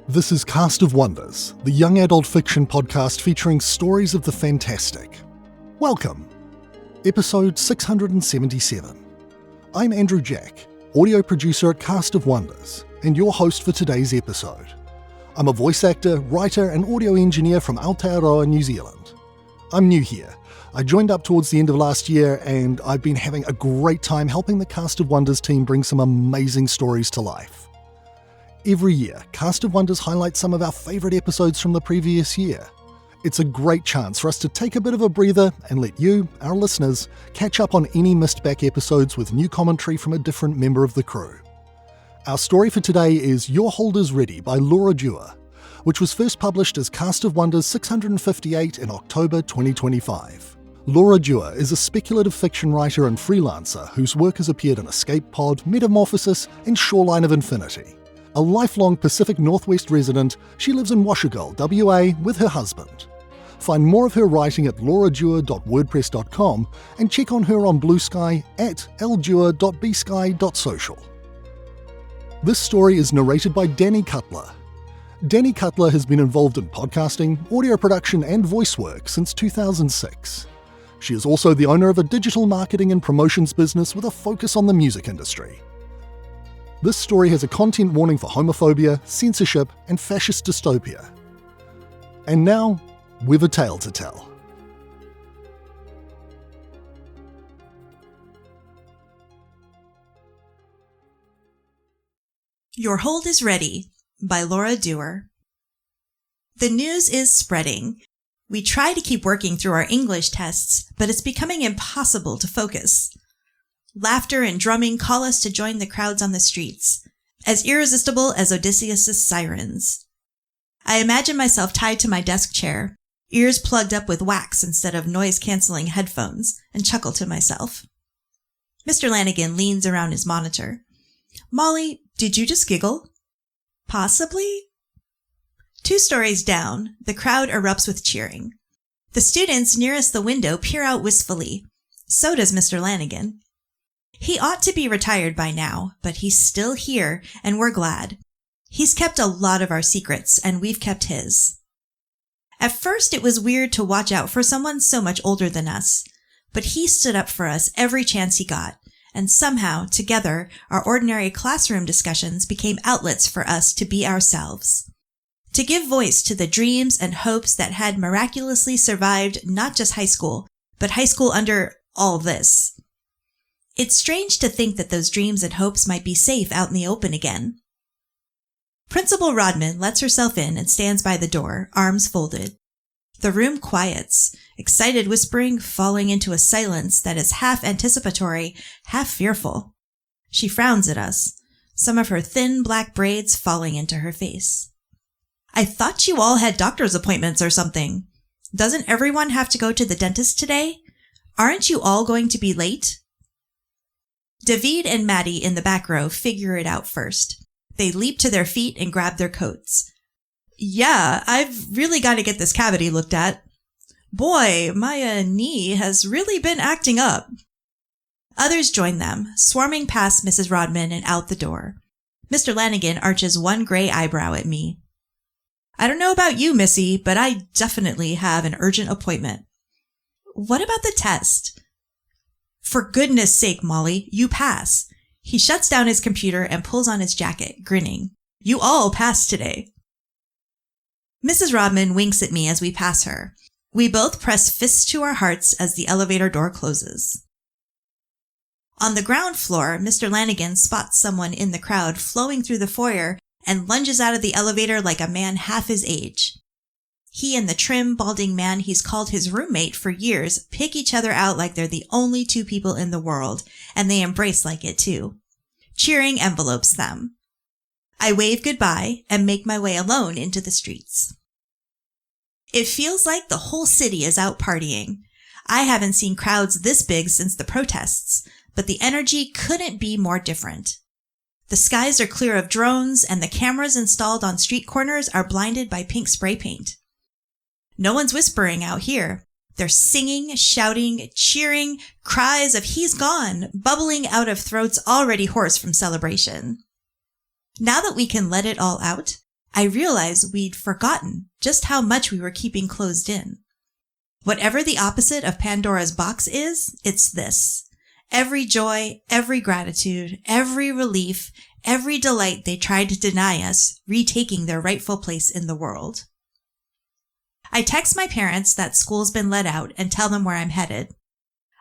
This is Cast of Wonders, the young adult fiction podcast featuring stories of the fantastic. Welcome. Episode 677. I'm Andrew Jack, audio producer at Cast of Wonders, and your host for today's episode. I'm a voice actor, writer, and audio engineer from Aotearoa, New Zealand. I'm new here. I joined up towards the end of last year, and I've been having a great time helping the Cast of Wonders team bring some amazing stories to life. Every year, Cast of Wonders highlights some of our favourite episodes from the previous year. It's a great chance for us to take a bit of a breather and let you, our listeners, catch up on any missed back episodes with new commentary from a different member of the crew. Our story for today is Your Hold Is Ready by Laura Dewar, which was first published as Cast of Wonders 658 in October 2025. Laura Dewar is a speculative fiction writer and freelancer whose work has appeared in Escape Pod, Metamorphosis, and Shoreline of Infinity. A lifelong Pacific Northwest resident, she lives in Washougal, WA, with her husband. Find more of her writing at lauradewar.wordpress.com and check on her on Blue Sky at ldewar.bsky.social. This story is narrated by Danny Cutler. Danny Cutler has been involved in podcasting, audio production, and voice work since 2006. She is also the owner of a digital marketing and promotions business with a focus on the music industry. This story has a content warning for homophobia, censorship, and fascist dystopia. And now, we've a tale to tell. Your Hold Is Ready by Laura Dewar. The news is spreading. We try to keep working through our English tests, but it's becoming impossible to focus. Laughter and drumming call us to join the crowds on the streets, as irresistible as Odysseus' sirens. I imagine myself tied to my desk chair, ears plugged up with wax instead of noise-canceling headphones, and chuckle to myself. Mr. Lanigan leans around his monitor. Molly, did you just giggle? Possibly? 2 stories down, the crowd erupts with cheering. The students nearest the window peer out wistfully. So does Mr. Lanigan. He ought to be retired by now, but he's still here, and we're glad. He's kept a lot of our secrets, and we've kept his. At first, it was weird to watch out for someone so much older than us, but he stood up for us every chance he got, and somehow, together, our ordinary classroom discussions became outlets for us to be ourselves. To give voice to the dreams and hopes that had miraculously survived not just high school, but high school under all this. It's strange to think that those dreams and hopes might be safe out in the open again. Principal Rodman lets herself in and stands by the door, arms folded. The room quiets, excited whispering falling into a silence that is half anticipatory, half fearful. She frowns at us, some of her thin black braids falling into her face. I thought you all had doctor's appointments or something. Doesn't everyone have to go to the dentist today? Aren't you all going to be late? David and Maddie in the back row figure it out first. They leap to their feet and grab their coats. Yeah, I've really got to get this cavity looked at. Boy, my knee has really been acting up. Others join them, swarming past Mrs. Rodman and out the door. Mr. Lanigan arches one gray eyebrow at me. I don't know about you, Missy, but I definitely have an urgent appointment. What about the test? For goodness sake, Molly, you pass. He shuts down his computer and pulls on his jacket, grinning. You all passed today. Mrs. Rodman winks at me as we pass her. We both press fists to our hearts as the elevator door closes. On the ground floor, Mr. Lanigan spots someone in the crowd flowing through the foyer and lunges out of the elevator like a man half his age. He and the trim, balding man he's called his roommate for years pick each other out like they're the only 2 people in the world, and they embrace like it too. Cheering envelopes them. I wave goodbye and make my way alone into the streets. It feels like the whole city is out partying. I haven't seen crowds this big since the protests, but the energy couldn't be more different. The skies are clear of drones, and the cameras installed on street corners are blinded by pink spray paint. No one's whispering out here. They're singing, shouting, cheering, cries of "he's gone" bubbling out of throats already hoarse from celebration. Now that we can let it all out, I realized we'd forgotten just how much we were keeping closed in. Whatever the opposite of Pandora's box is, it's this. Every joy, every gratitude, every relief, every delight they tried to deny us, retaking their rightful place in the world. I text my parents that school's been let out and tell them where I'm headed.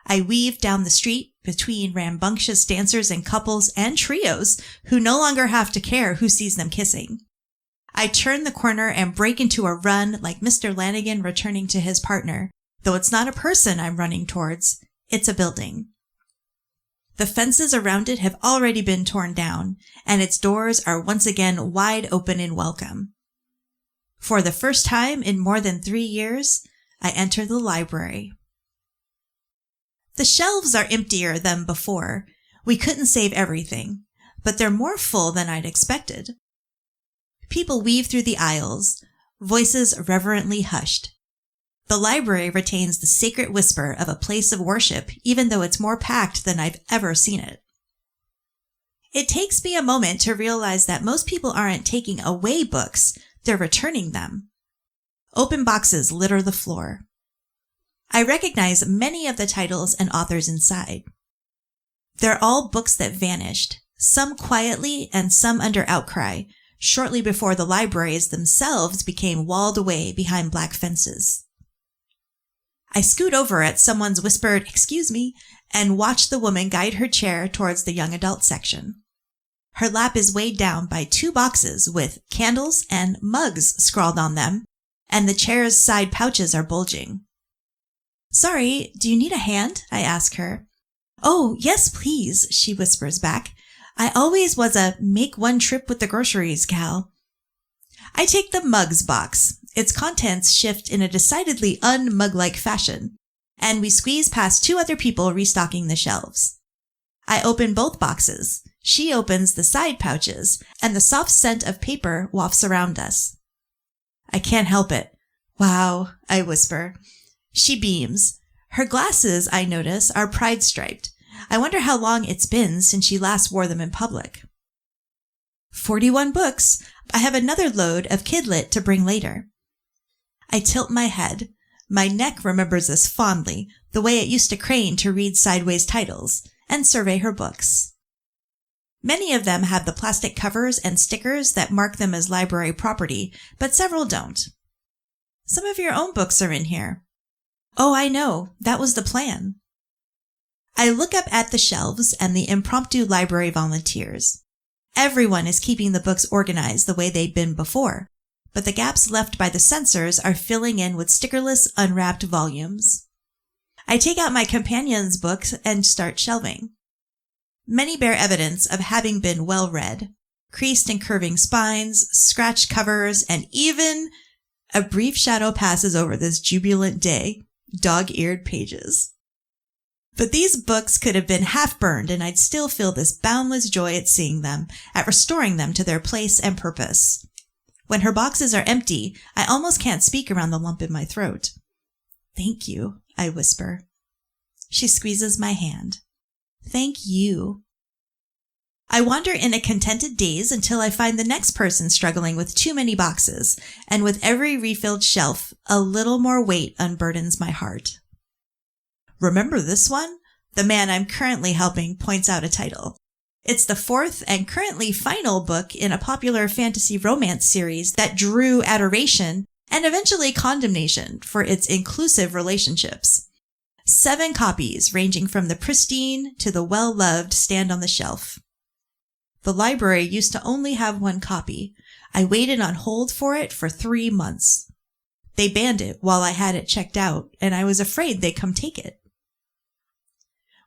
I weave down the street between rambunctious dancers and couples and trios who no longer have to care who sees them kissing. I turn the corner and break into a run like Mr. Lanigan returning to his partner, though it's not a person I'm running towards, it's a building. The fences around it have already been torn down, and its doors are once again wide open in welcome. For the first time in more than 3 years, I enter the library. The shelves are emptier than before. We couldn't save everything, but they're more full than I'd expected. People weave through the aisles, voices reverently hushed. The library retains the sacred whisper of a place of worship, even though it's more packed than I've ever seen it. It takes me a moment to realize that most people aren't taking away books, they're returning them. Open boxes litter the floor. I recognize many of the titles and authors inside. They're all books that vanished, some quietly and some under outcry, shortly before the libraries themselves became walled away behind black fences. I scoot over at someone's whispered, "Excuse me," and watch the woman guide her chair towards the young adult section. Her lap is weighed down by 2 boxes with candles and mugs scrawled on them, and the chair's side pouches are bulging. "Sorry, do you need a hand?" I ask her. "Oh, yes, please," she whispers back. "I always was a make one trip with the groceries gal." I take the mugs box. Its contents shift in a decidedly un-mug-like fashion, and we squeeze past 2 other people restocking the shelves. I open both boxes. She opens the side pouches, and the soft scent of paper wafts around us. I can't help it. "Wow," I whisper. She beams. Her glasses, I notice, are pride-striped. I wonder how long it's been since she last wore them in public. 41 books. I have another load of Kidlit to bring later. I tilt my head. My neck remembers this fondly, the way it used to crane to read sideways titles, and survey her books. Many of them have the plastic covers and stickers that mark them as library property, but several don't. Some of your own books are in here. Oh, I know. That was the plan. I look up at the shelves and the impromptu library volunteers. Everyone is keeping the books organized the way they'd been before, but the gaps left by the censors are filling in with stickerless, unwrapped volumes. I take out my companion's books and start shelving. Many bear evidence of having been well read. Creased and curving spines, scratched covers, and even a brief shadow passes over this jubilant day, dog-eared pages. But these books could have been half burned and I'd still feel this boundless joy at seeing them, at restoring them to their place and purpose. When her boxes are empty, I almost can't speak around the lump in my throat. "Thank you," I whisper. She squeezes my hand. "Thank you." I wander in a contented daze until I find the next person struggling with too many boxes, and with every refilled shelf, a little more weight unburdens my heart. "Remember this one?" The man I'm currently helping points out a title. It's the 4th and currently final book in a popular fantasy romance series that drew adoration and eventually condemnation for its inclusive relationships. 7 copies ranging from the pristine to the well-loved stand on the shelf. The library used to only have 1 copy. I waited on hold for it for 3 months. They banned it while I had it checked out, and I was afraid they'd come take it.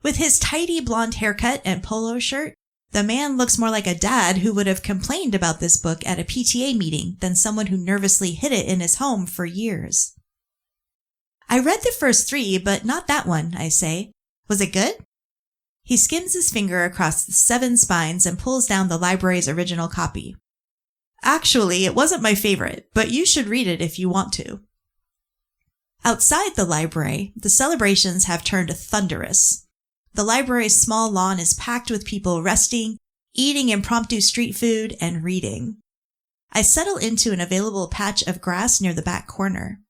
With his tidy blonde haircut and polo shirt, the man looks more like a dad who would have complained about this book at a PTA meeting than someone who nervously hid it in his home for years. "I read the first 3, but not that one," I say. "Was it good?" He skims his finger across the 7 spines and pulls down the library's original copy. "Actually, it wasn't my favorite, but you should read it if you want to." Outside the library, the celebrations have turned thunderous. The library's small lawn is packed with people resting, eating impromptu street food, and reading. I settle into an available patch of grass near the back corner.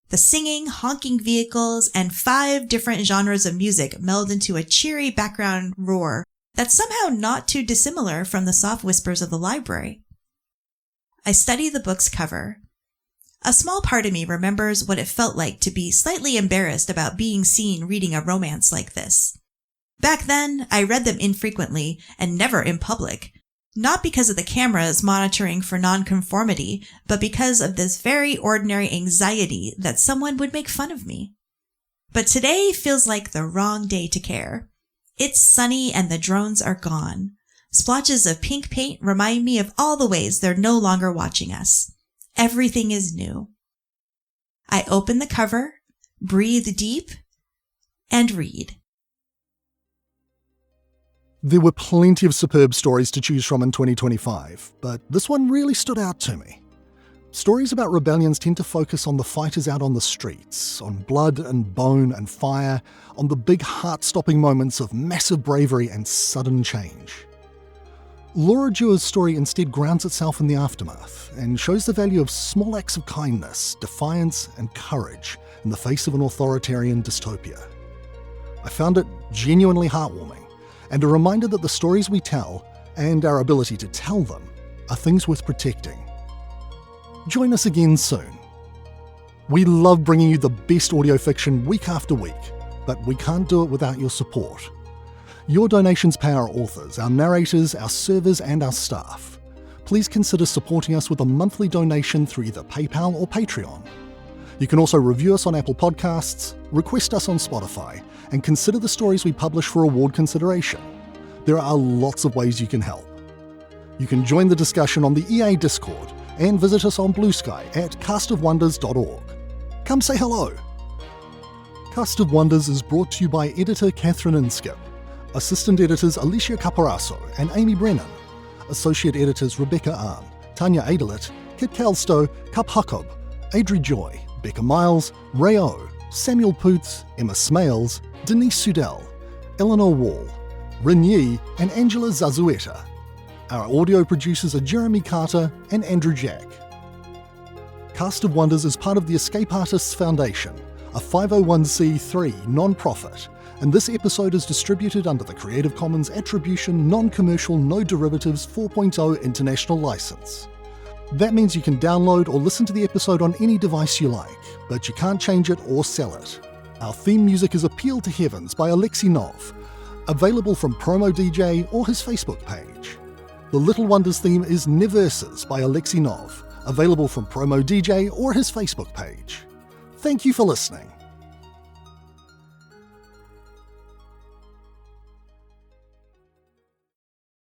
The singing, honking vehicles, and 5 different genres of music meld into a cheery background roar that's somehow not too dissimilar from the soft whispers of the library. I study the book's cover. A small part of me remembers what it felt like to be slightly embarrassed about being seen reading a romance like this. Back then, I read them infrequently and never in public, not because of the cameras monitoring for nonconformity, but because of this very ordinary anxiety that someone would make fun of me. But today feels like the wrong day to care. It's sunny and the drones are gone. Splotches of pink paint remind me of all the ways they're no longer watching us. Everything is new. I open the cover, breathe deep, and read. There were plenty of superb stories to choose from in 2025, but this one really stood out to me. Stories about rebellions tend to focus on the fighters out on the streets, on blood and bone and fire, on the big heart-stopping moments of massive bravery and sudden change. Laura Dewar's story instead grounds itself in the aftermath and shows the value of small acts of kindness, defiance, and courage in the face of an authoritarian dystopia. I found it genuinely heartwarming and a reminder that the stories we tell, and our ability to tell them, are things worth protecting. Join us again soon. We love bringing you the best audio fiction week after week, but we can't do it without your support. Your donations pay our authors, our narrators, our servers, and our staff. Please consider supporting us with a monthly donation through either PayPal or Patreon. You can also review us on Apple Podcasts, request us on Spotify, and consider the stories we publish for award consideration. There are lots of ways you can help. You can join the discussion on the EA Discord and visit us on Blue Sky at castofwonders.org. Come say hello! Cast of Wonders is brought to you by editor Catherine Inskip, assistant editors Alicia Caparaso and Amy Brennan, associate editors Rebecca Ahn, Tanya Adelit, Kit Kalstow, Cup Huckob, Adri Joy, Becca Miles, Ray O, Samuel Poots, Emma Smales, Denise Sudell, Eleanor Wall, Rin Yi, and Angela Zazueta. Our audio producers are Jeremy Carter and Andrew Jack. Cast of Wonders is part of the Escape Artists Foundation, a 501c3 non-profit, and this episode is distributed under the Creative Commons Attribution Non-Commercial No Derivatives 4.0 International License. That means you can download or listen to the episode on any device you like, but you can't change it or sell it. Our theme music is Appeal to Heavens by Alexei Nov, available from Promo DJ or his Facebook page. The Little Wonders theme is Neverses by Alexei Nov, available from Promo DJ or his Facebook page. Thank you for listening.